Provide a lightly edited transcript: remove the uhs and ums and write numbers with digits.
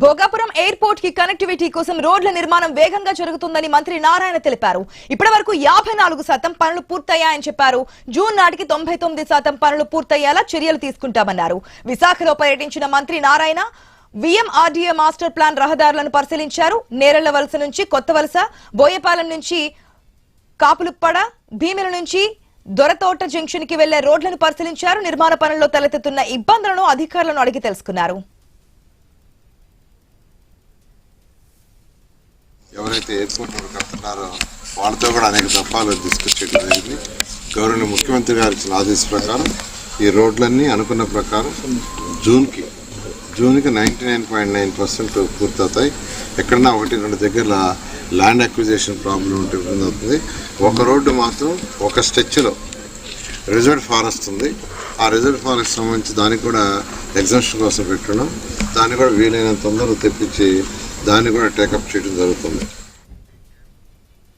Bhogapuram airport కి connectivity కోసం రోడ్ల నిర్మాణం వేగంగా జరుగుతుందని మంత్రి నారాయణ తెలిపారు. ఇప్పటివరకు 54% పనులు పూర్తయ్యాయని చెప్పారు. జూన్ నాటికి 99% పనులు పూర్తయ్యేలా చర్యలు తీసుకుంటామన్నారు. విశాఖలో పర్యటించిన మంత్రి నారాయణ విఎంఆర్డీఏ మాస్టర్ ప్లాన్ రహదారులను పరిశీలించారు. నేరెళ్ల వలస నుంచి కొత్త వలస, బోయపాలెం నుంచి కాపులుప్పడ, భీమిల నుంచి దొరతోట జంక్షన్ కి వెళ్లే రోడ్లను పరిశీలించారు. నిర్మాణ పనుల్లో తలెత్తుతున్న ఇబ్బందులను అధికారులను అడిగి తెలుసుకున్నారు. ఎవరైతే ఎయిర్పోర్ట్ కడుతున్నారో వాళ్ళతో కూడా అనేక దఫాలు డిస్కస్ చేయడం జరిగింది. గౌరవనీయ ముఖ్యమంత్రి గారు ఇచ్చిన ఆదేశం ప్రకారం ఈ రోడ్లన్నీ అనుకున్న ప్రకారం జూన్కి 99.9% పూర్తవుతాయి. ఎక్కడన్నా 1-2 దగ్గర ల్యాండ్ అక్విజిషన్ ప్రాబ్లం ఉంటే ఇబ్బంది అవుతుంది. ఒక రోడ్డు మాత్రం ఒక స్ట్రెచ్లో రిజర్వ్ ఫారెస్ట్ ఉంది. ఆ రిజర్వ్ ఫారెస్ట్ సంబంధించి దానికి కూడా ఎగ్జామ్షన్ కోసం పెట్టున్నాం. దాన్ని కూడా వీలైనంత తొందరగా తెప్పించి దాన్ని కూడా టేకప్ చేయడం జరుగుతుంది.